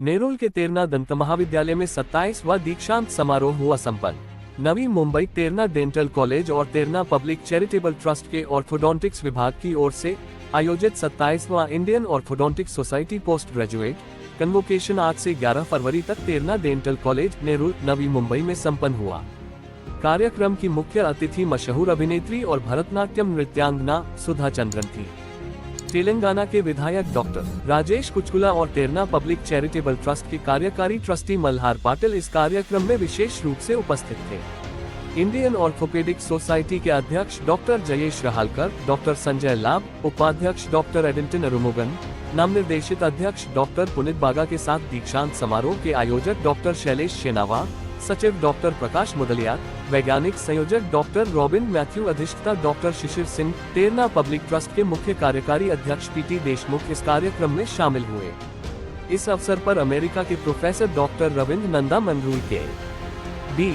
नेरुल के तेरना दंत महाविद्यालय में 27वां दीक्षांत समारोह हुआ संपन्न। नवी मुंबई तेरना डेंटल कॉलेज और तेरना पब्लिक चैरिटेबल ट्रस्ट के ऑर्थोडोंटिक्स विभाग की ओर से आयोजित 27वां Indian orthodontics society post graduate convocation आज से 11 फरवरी तक तेरना डेंटल कॉलेज नेरुल नवी मुंबई में संपन्न हुआ। कार्यक्रम की मुख्य अतिथि मशहूर अभिनेत्री और भरतनाट्यम नृत्यांगना सुधा चंद्रन थी। तेलंगाना के विधायक डॉक्टर राजेश कुचकुला और तेरना पब्लिक चैरिटेबल ट्रस्ट के कार्यकारी ट्रस्टी मल्हार पाटिल इस कार्यक्रम में विशेष रूप से उपस्थित थे। इंडियन ऑर्थोपेडिक सोसाइटी के अध्यक्ष डॉक्टर जयेश रहालकर, डॉक्टर संजय लाभ, उपाध्यक्ष डॉक्टर एडिंटन अरुमुगन, नाम निर्देशित अध्यक्ष डॉक्टर पुनित बागा के साथ दीक्षांत समारोह के आयोजक डॉक्टर शैलेश शेनावा, सचिव डॉक्टर प्रकाश मुदलियार, वैज्ञानिक संयोजक डॉक्टर रॉबिन मैथ्यू, अधिष्ठाता डॉक्टर शिशिर सिंह, तेरना पब्लिक ट्रस्ट के मुख्य कार्यकारी अध्यक्ष पीटी देशमुख इस कार्यक्रम में शामिल हुए। इस अवसर पर अमेरिका के प्रोफेसर डॉक्टर रविंद्र नंदा मनरूई के D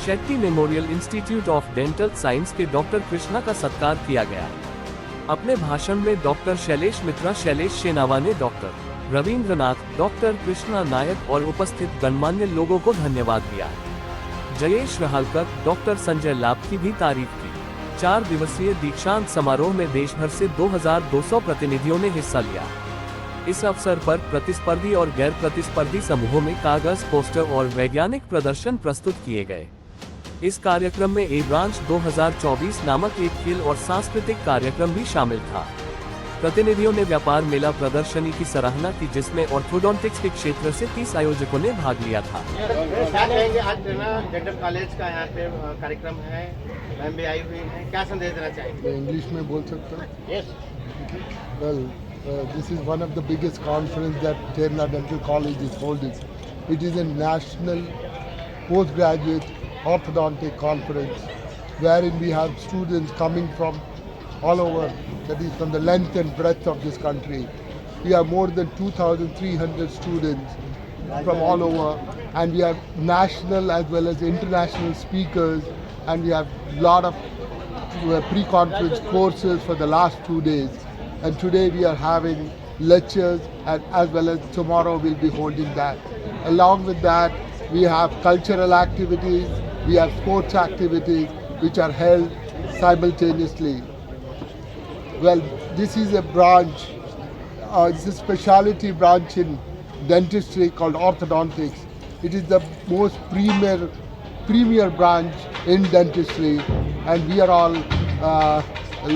Shetty memorial institute of dental science के डॉक्टर कृष्णा का सत्कार किया गया। अपने भाषण में डॉक्टर शैलेश मित्रा, शैलेश शेनावा ने डॉक्टर रविंद्रनाथ, डॉक्टर कृष्णा नायक और उपस्थित गणमान्य लोगों को धन्यवाद दिया। जयेश रहालकर, डॉक्टर संजय लाभ की भी तारीफ की। 4 दिवसीय दीक्षांत समारोह में देश भर से 2200 प्रतिनिधियों ने हिस्सा लिया। इस अवसर पर प्रतिस्पर्धी और गैर प्रतिस्पर्धी समूहों में कागज, पोस्टर और वैज्ञानिक प्रदर्शन प्रस्तुत किए गए। इस कार्यक्रम में ए ब्रांच 2024 नामक एक खेल और सांस्कृतिक कार्यक्रम भी शामिल था। प्रतिनिधियों ने व्यापार मेला प्रदर्शनी की सराहना की, जिसमें ऑर्थोडोंटिक्स के क्षेत्र से 30 आयोजकों ने भाग लिया था। क्या कहेंगे, आज डेंटल कॉलेज का यहाँ पे कार्यक्रम है, मैम भी आई हुई है, क्या संदेश देना चाहेंगे? इंग्लिश में बोल सकते हैं? Yes. Well, this is one of the biggest conference that Terna Dental College is holding. It is a national postgraduate orthodontic conference wherein we have students coming from all over, that is from the length and breadth of this country. We have more than 2,300 students from all over, and we have national as well as international speakers, and we have a lot of pre-conference courses for the last 2 days. And today we are having lectures, and as well as tomorrow we'll be holding that. Along with that, we have cultural activities, we have sports activities which are held simultaneously. Well, this is a branch, it's a specialty branch in dentistry called orthodontics. It is the most premier branch in dentistry, and we are all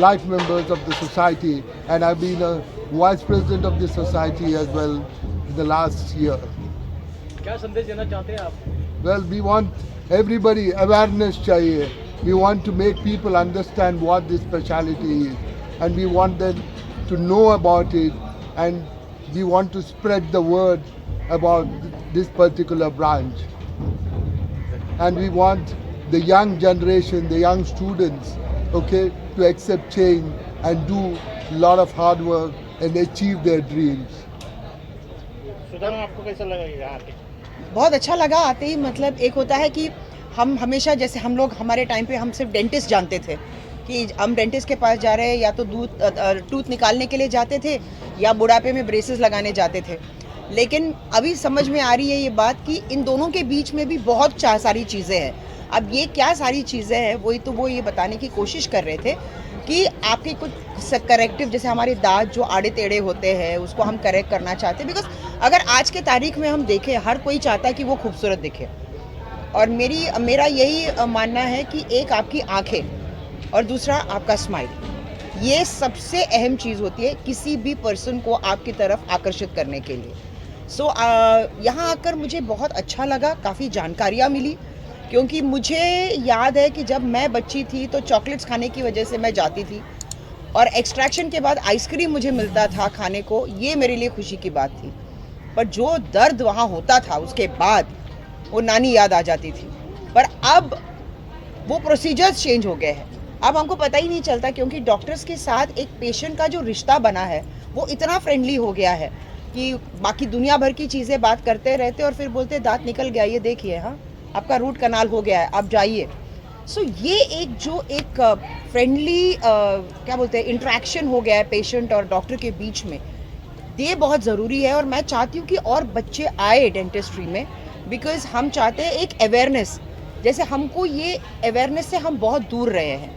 life members of the society, and I've been a vice president of the society as well in the last year. क्या संदेश देना चाहते हैं आप? Well, we want everybody awareness chahiye. We want to make people understand what this specialty is, and we want them to know about it, and we want to spread the word about this particular branch. And we want the young generation, the young students, okay, to accept change and do a lot of hard work and achieve their dreams. Sudha ma'am, आपको कैसा लगा यहाँ आके? बहुत अच्छा लगा आते ही। मतलब एक होता है कि हम हमेशा, जैसे हम लोग हमारे टाइम पे हम सिर्फ डेंटिस्ट जानते थे कि हम डेंटिस्ट के पास जा रहे हैं, या तो टूथ निकालने के लिए जाते थे या बुढ़ापे में ब्रेसेस लगाने जाते थे। लेकिन अभी समझ में आ रही है ये बात कि इन दोनों के बीच में भी बहुत सारी चीज़ें हैं। अब ये क्या सारी चीज़ें हैं, वो ये बताने की कोशिश कर रहे थे कि आपके कुछ करेक्टिव, जैसे हमारे दांत जो आड़े टेढ़े होते हैं उसको हम करेक्ट करना चाहते हैं। बिकॉज अगर आज के तारीख में हम देखें, हर कोई चाहता है कि वो खूबसूरत दिखे, और मेरा यही मानना है कि एक आपकी आंखें और दूसरा आपका स्माइल, ये सबसे अहम चीज़ होती है किसी भी पर्सन को आपकी तरफ आकर्षित करने के लिए। सो यहाँ आकर मुझे बहुत अच्छा लगा, काफ़ी जानकारियाँ मिली, क्योंकि मुझे याद है कि जब मैं बच्ची थी तो चॉकलेट्स खाने की वजह से मैं जाती थी, और एक्सट्रैक्शन के बाद आइसक्रीम मुझे मिलता था खाने को, ये मेरे लिए खुशी की बात थी। पर जो दर्द वहाँ होता था उसके बाद वो नानी याद आ जाती थी। पर अब वो प्रोसीजर्स चेंज हो गए हैं, अब हमको पता ही नहीं चलता, क्योंकि डॉक्टर्स के साथ एक पेशेंट का जो रिश्ता बना है वो इतना फ्रेंडली हो गया है कि बाकी दुनिया भर की चीज़ें बात करते रहते और फिर बोलते दांत निकल गया, ये देखिए, हाँ आपका रूट कनाल हो गया है, आप जाइए। सो ये एक फ्रेंडली क्या बोलते हैं इंटरेक्शन हो गया है पेशेंट और डॉक्टर के बीच में, ये बहुत ज़रूरी है और मैं चाहती हूँ कि और बच्चे आए डेंटिस्ट्री में, बिकॉज हम चाहते हैं एक अवेयरनेस, जैसे हमको ये अवेयरनेस से हम बहुत दूर रहे हैं।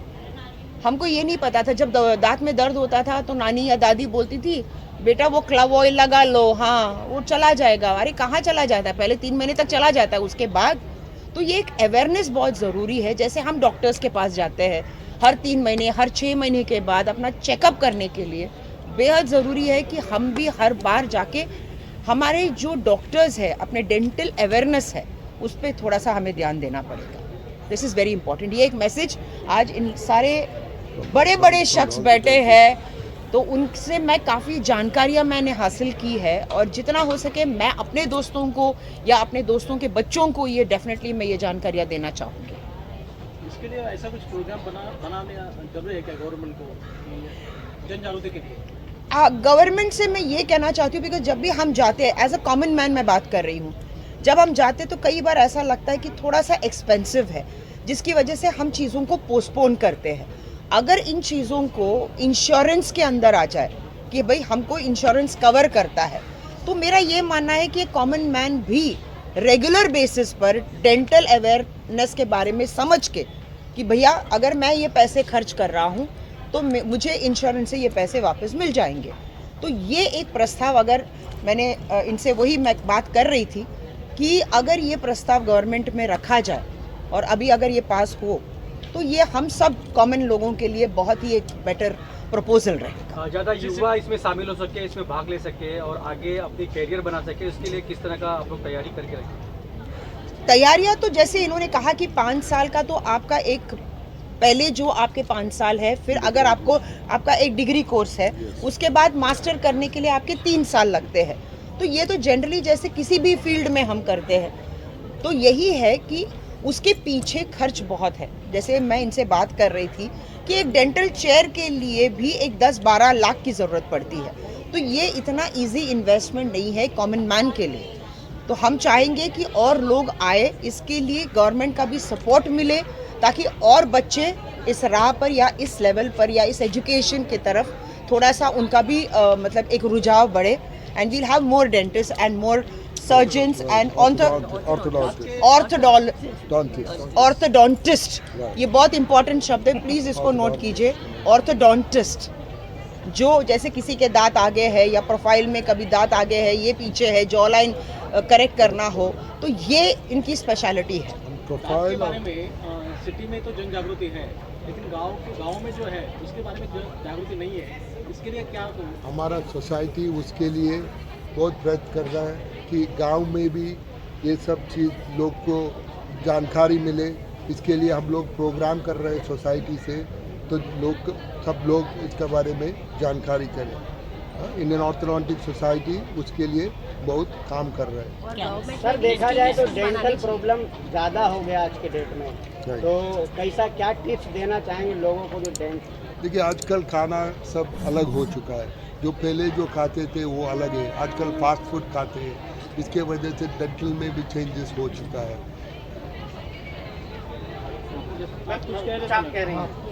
हमको ये नहीं पता था, जब दांत में दर्द होता था तो नानी या दादी बोलती थी बेटा वो क्लव ऑयल लगा लो, हाँ वो चला जाएगा। अरे कहाँ चला जाता है, पहले 3 महीने तक चला जाता है, उसके बाद। तो ये एक अवेयरनेस बहुत ज़रूरी है। जैसे हम डॉक्टर्स के पास जाते हैं हर 3 महीने, हर 6 महीने के बाद अपना चेकअप करने के लिए, बेहद ज़रूरी है कि हम भी हर बार जाके हमारे जो डॉक्टर्स है अपने डेंटल अवेयरनेस है उस पर थोड़ा सा हमें ध्यान देना पड़ेगा। This is very important. ये एक मैसेज आज इन सारे बड़े बड़े शख्स बैठे हैं तो उनसे मैं काफ़ी जानकारियाँ मैंने हासिल की है, और जितना हो सके मैं अपने दोस्तों को या अपने दोस्तों के बच्चों को ये डेफिनेटली मैं ये जानकारियाँ देना चाहूँगी। इसके लिए ऐसा कुछ प्रोग्राम बनाने जरूरी है क्या गवर्नमेंट को जन जागृति के लिए? गवर्नमेंट से मैं ये कहना चाहती हूँ, बिकॉज जब भी हम जाते हैं, एज अ कॉमन मैन मैं बात कर रही हूँ, जब हम जाते तो कई बार ऐसा लगता है कि थोड़ा सा एक्सपेंसिव है, जिसकी वजह से हम चीज़ों को पोस्टपोन करते हैं। अगर इन चीज़ों को इंश्योरेंस के अंदर आ जाए कि भाई हमको इंश्योरेंस कवर करता है, तो मेरा ये मानना है कि कॉमन मैन भी रेगुलर बेसिस पर डेंटल अवेयरनेस के बारे में समझ के कि भैया अगर मैं ये पैसे खर्च कर रहा हूँ तो मुझे इंश्योरेंस से ये पैसे वापस मिल जाएंगे। तो ये एक प्रस्ताव, अगर मैंने इनसे वही मैं बात कर रही थी कि अगर ये प्रस्ताव गवर्नमेंट में रखा जाए और अभी अगर ये पास हो तो ये हम सब कॉमन लोगों के लिए बहुत ही एक बेटर प्रपोजल रहेगा। ज़्यादा युवा इसमें शामिल हो सके, इसमें भाग ले सके और आगे अपनी कैरियर बना सके, इसके लिए किस तरह का आप लोग तैयारी करके रखें? तैयारियां तो जैसे इन्होंने कहा कि 5 साल का तो आपका एक पहले जो आपके 5 साल है, फिर अगर आपका एक डिग्री कोर्स है, उसके बाद मास्टर करने के लिए आपके 3 साल लगते हैं। तो ये तो जनरली जैसे किसी भी फील्ड में हम करते हैं, तो यही है कि उसके पीछे खर्च बहुत है। जैसे मैं इनसे बात कर रही थी कि एक डेंटल चेयर के लिए भी एक 10-12 लाख की ज़रूरत पड़ती है, तो ये इतना इजी इन्वेस्टमेंट नहीं है कॉमन मैन के लिए। तो हम चाहेंगे कि और लोग आए, इसके लिए गवर्नमेंट का भी सपोर्ट मिले ताकि और बच्चे इस राह पर या इस लेवल पर या इस एजुकेशन की तरफ थोड़ा सा उनका भी मतलब एक रुझाव बढ़े, and we'll have more dentist and more surgeons and orthodontist. ये बहुत इंपॉर्टेंट शब्द है, प्लीज़ इसको नोट कीजिए। ऑर्थोडोंटिस्ट, जो जैसे किसी के दांत आगे है या प्रोफाइल में कभी दांत आगे है, ये पीछे है, जॉ लाइन करेक्ट करना हो, तो ये इनकी स्पेशलिटी है। प्रोफाइल बारे में सिटी में तो जन जागृति है, लेकिन गांव में जो है उसके बारे में जागृति नहीं है। इसके लिए क्या हमारा सोसाइटी उसके लिए बहुत प्रयत्न कर रहा है कि गांव में भी ये सब चीज़ लोग को जानकारी मिले। इसके लिए हम लोग प्रोग्राम कर रहे हैं सोसाइटी से, तो सब लोग इसके बारे में जानकारी करें। इंडियन ऑर्थोडोंटिक सोसाइटी उसके लिए बहुत काम कर रहे हैं। सर देखा जाए तो डेंटल प्रॉब्लम ज़्यादा हो गया आज के डेट में, तो कैसा क्या टिप्स देना चाहेंगे लोगों को जो डेंट? देखिए आजकल खाना सब अलग हो चुका है, जो पहले जो खाते थे वो अलग है, आजकल फास्ट फूड खाते हैं, इसके वजह से डेंटल में भी चेंजेस हो चुका है। आप कह रही हैं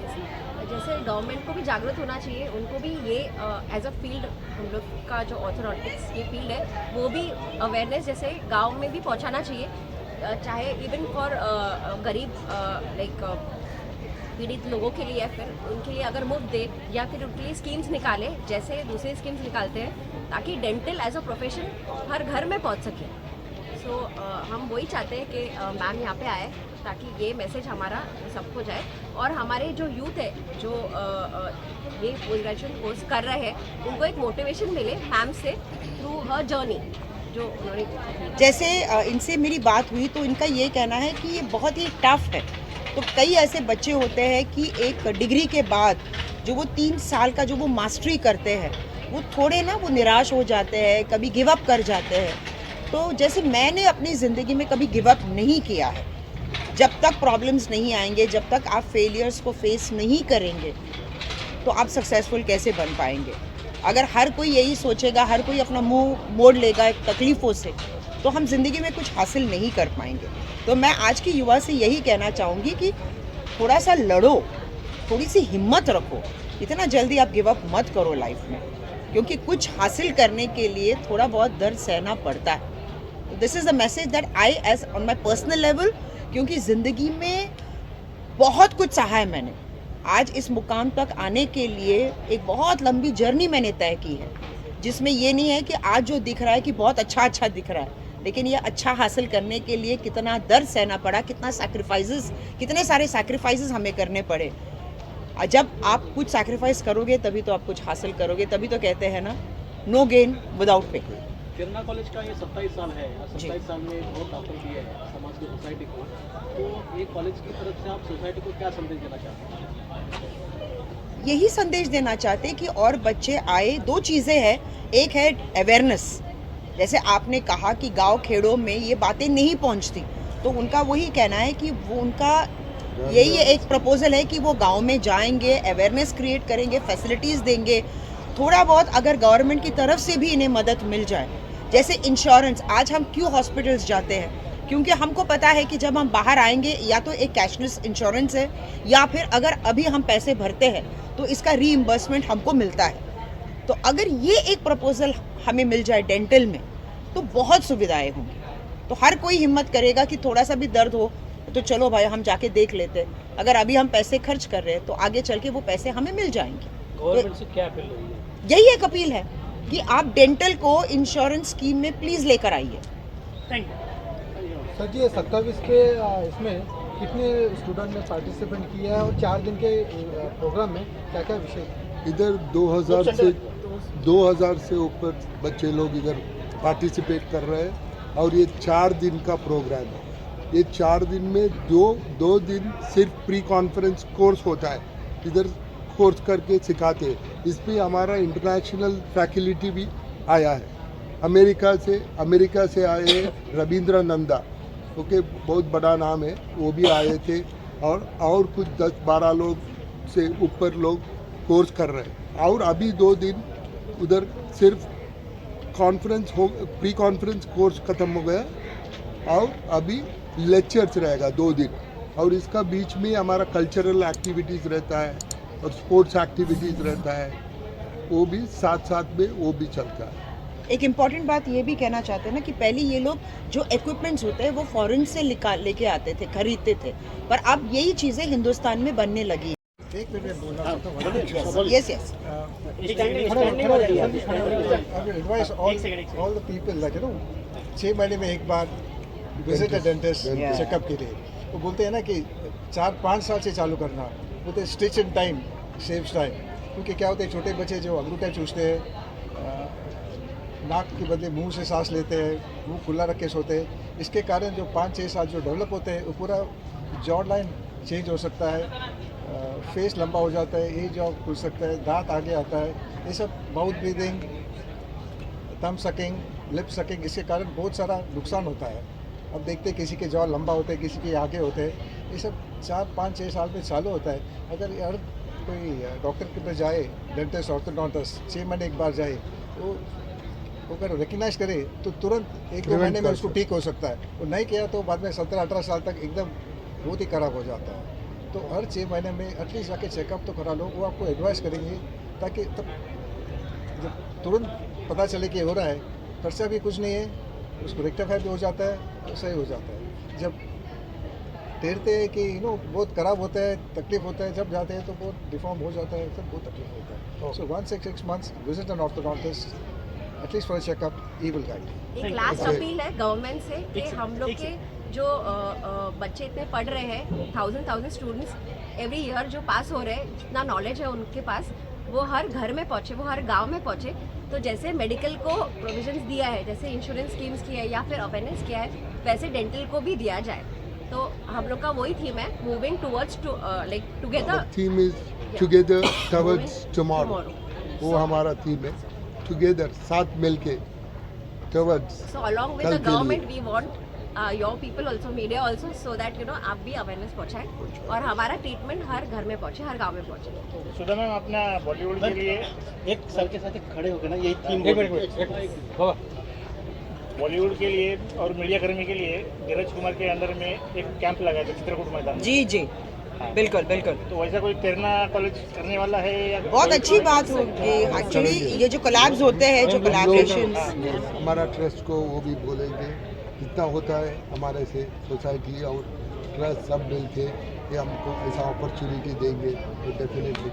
जैसे गवर्नमेंट को भी जागरूक होना चाहिए, उनको भी ये एज अ फील्ड, हम लोग का जो ऑर्थोडोंटिक्स ये फील्ड है वो भी अवेयरनेस जैसे गांव में भी पहुंचाना चाहिए, चाहे इवन फॉर गरीब लाइक पीड़ित लोगों के लिए, फिर उनके लिए अगर मुफ्त दे या फिर उनके लिए स्कीम्स निकाले जैसे दूसरे स्कीम्स निकालते हैं, ताकि डेंटल एज अ प्रोफेशन हर घर में पहुंच सके। सो हम वही चाहते हैं कि मैम यहाँ पे आए ताकि ये मैसेज हमारा सबको जाए, और हमारे जो यूथ है जो ये पोस्ट ग्रेजुएशन कोर्स कर रहे हैं उनको एक मोटिवेशन मिले मैम से थ्रू हर जर्नी जो उन्होंने। जैसे इनसे मेरी बात हुई तो इनका ये कहना है कि ये बहुत ही टफ है। तो कई ऐसे बच्चे होते हैं कि एक डिग्री के बाद जो वो 3 साल का जो वो मास्टरी करते हैं, वो थोड़े ना वो निराश हो जाते हैं, कभी गिव अप कर जाते हैं। तो जैसे मैंने अपनी ज़िंदगी में कभी गिव अप नहीं किया है। जब तक प्रॉब्लम्स नहीं आएंगे, जब तक आप फेलियर्स को फेस नहीं करेंगे, तो आप सक्सेसफुल कैसे बन पाएंगे? अगर हर कोई यही सोचेगा, हर कोई अपना मुंह मोड़ लेगा तकलीफ़ों से, तो हम ज़िंदगी में कुछ हासिल नहीं कर पाएंगे। तो मैं आज की युवा से यही कहना चाहूँगी कि थोड़ा सा लड़ो, थोड़ी सी हिम्मत रखो, इतना जल्दी आप गिव अप मत करो लाइफ में। क्योंकि कुछ हासिल करने के लिए थोड़ा बहुत दर्द सहना पड़ता है। This is the message that I age on my personal level, क्योंकि ज़िंदगी में बहुत कुछ सहा है मैंने। आज इस मुकाम तक आने के लिए एक बहुत लंबी जर्नी मैंने तय की है, जिसमें ये नहीं है कि आज जो दिख रहा है कि बहुत अच्छा दिख रहा है, लेकिन ये अच्छा हासिल करने के लिए कितना दर्द सहना पड़ा, कितने सारे सैक्रिफाइसेस हमें करने पड़े। जब आप कुछ सैक्रिफाइस करोगे तभी तो आप कुछ हासिल करोगे, तभी तो कहते हैं ना, no gain without pay. तिरना college का ये 27 साल है और 27 साल में बहुत ऑफर दिए हैं समाज की, सोसाइटी को। तो ये कॉलेज की तरफ से आप सोसाइटी को क्या संदेश देना चाहते हैं? यही संदेश देना चाहते हैं कि और बच्चे आए। दो चीज़ें हैं, एक है अवेयरनेस, जैसे आपने कहा कि गांव खेड़ों में ये बातें नहीं पहुंचती, तो उनका वही कहना है कि वो उनका यही एक प्रपोजल है कि वो गांव में जाएंगे, अवेयरनेस क्रिएट करेंगे, फैसिलिटीज़ देंगे। थोड़ा बहुत अगर गवर्नमेंट की तरफ से भी इन्हें मदद मिल जाए, जैसे इंश्योरेंस। आज हम क्यों हॉस्पिटल्स जाते हैं? क्योंकि हमको पता है कि जब हम बाहर आएंगे या तो एक कैशलेस इंश्योरेंस है, या फिर अगर अभी हम पैसे भरते हैं तो इसका रीइंबर्समेंट हमको मिलता है। तो अगर ये एक प्रपोजल हमें मिल जाए डेंटल में, तो बहुत सुविधाएं होंगी। तो हर कोई हिम्मत करेगा कि थोड़ा सा भी दर्द हो तो चलो भाई हम जाके देख लेते हैं। अगर अभी हम पैसे खर्च कर रहे हैं तो आगे चल के वो पैसे हमें मिल जाएंगे। गवर्नमेंट से क्या अपील रही है? यही एक अपील है कि आप डेंटल को इंश्योरेंस स्कीम में प्लीज लेकर आइए। सर जी, 27 के इसमें कितने स्टूडेंट ने पार्टिसिपेट किया है और 4 दिन के प्रोग्राम में क्या क्या विषय? इधर 2000 से ऊपर बच्चे लोग इधर पार्टिसिपेट कर रहे हैं और ये 4 दिन का प्रोग्राम है। ये 4 दिन में दो दिन सिर्फ प्री कॉन्फ्रेंस कोर्स होता है, इधर कोर्स करके सिखाते हैं। इसमें हमारा इंटरनेशनल फैकल्टी भी आया है, अमेरिका से आए रविंद्र नंदा, ओके, बहुत बड़ा नाम है, वो भी आए थे। और कुछ 10-12 लोग से ऊपर लोग कोर्स कर रहे हैं। और अभी 2 दिन उधर सिर्फ प्री कॉन्फ्रेंस कोर्स ख़त्म हो गया और अभी लेक्चर्स रहेगा 2 दिन। और इसका बीच में हमारा कल्चरल एक्टिविटीज़ रहता है और स्पोर्ट्स एक्टिविटीज़ रहता है, वो भी साथ में वो भी चलता है। एक इम्पॉर्टेंट बात ये भी कहना चाहते हैं ना कि पहले ये लोग जो इक्विपमेंट्स होते हैं वो फॉरेन से लेके आते थे, खरीदते थे, पर अब यही चीज़ें हिंदुस्तान में बनने लगी। एक मिनट में बोलना yes advice all the people, like 6 महीने में एक बार विजिट अ डेंटिस्ट चेकअप के लिए। वो बोलते हैं ना कि 4-5 साल से चालू करना, बोलते हैं stitch in time saves time. क्योंकि क्या होता है, छोटे बच्चे जो अंगूठा चूसते हैं, नाक के बदले मुंह से सांस लेते हैं, मुंह खुला रख के सोते हैं, इसके कारण जो 5-6 साल जो डेवलप होते हैं वो पूरा जॉ लाइन चेंज हो सकता है, फेस लंबा हो जाता है, एज जॉ खुल सकता है, दांत आगे आता है, ये सब mouth breathing, thumb sucking, lip sucking, इसके कारण बहुत सारा नुकसान होता है। अब देखते हैं किसी के जॉ लंबा होते हैं, किसी के आगे होते हैं, ये सब 4-5-6 साल में चालू होता है। अगर यार कोई डॉक्टर के पास जाए, डेंटिस्ट ऑर्थोडोंटिस्ट 6 महीने एक बार जाए, तो अगर रिकग्नाइज करे तो तुरंत 1-2 महीने में उसको ठीक हो सकता है। और नहीं किया तो बाद में 17-18 साल तक एकदम बहुत ही खराब हो जाता है। तो हर 6 महीने में एटलीस्ट जाके चेकअप तो करा लो, वो आपको एडवाइस करेंगे, ताकि तब जब तुरंत पता चले कि हो रहा है, खर्चा भी कुछ नहीं है, उसको रेक्टिफाई भी हो जाता है, तो सही हो जाता है। जब ठहरते हैं कि बहुत खराब होता है, तकलीफ होता है, जब जाते हैं तो बहुत डिफॉर्म हो जाता है, तब बहुत तकलीफ होता है। So 1-6 months visit an orthodontist at least for checkup, he will guide. एक लास्ट अपील है गवर्नमेंट से कि हम लोग के जो बच्चे इतने पढ़ रहे हैं, 1000 स्टूडेंट्स एवरी ईयर जो पास हो रहे हैं, जितना नॉलेज है उनके पास, वो हर घर में पहुँचे, वो हर गांव में पहुँचे। तो जैसे मेडिकल को प्रोविजंस दिया है, जैसे इंश्योरेंस स्कीम्स की है या फिर अवेयरनेस किया है, वैसे डेंटल को भी दिया जाए। तो हम लोग का वही थीम है, moving towards like together. Theme is together towards tomorrow, वो हमारा थीम है, टुगेदर, साथ मिलके towards. So along with the government we want your people also, media also, so that आप भी अवेयरनेस पहुंचाएं और हमारा ट्रीटमेंट हर घर में पहुंचे, हर गांव में पहुंचे। सुधा मैम, अपना बॉलीवुड के लिए एक सर के साथ खड़े होकर ना, यही थीम बॉलीवुड के लिए और मीडिया कर्मी के लिए धीरज कुमार के अंदर में एक कैंप लगाया था चित्रकूट मैदान। जी। बिल्कुल बिल्कुल। तो वैसा कोई तेरना कॉलेज करने वाला है या बहुत अच्छी बात होगी एक्चुअली, ये जो कोलैब्स होते हैं, जो कोलैबोरेशंस। हमारा ट्रस्ट को वो भी बोलेंगे, जितना होता है हमारे से सोसाइटी और ट्रस्ट सब मिल के ये हमको ऐसा अपॉर्चुनिटी देंगे तो डेफिनेटली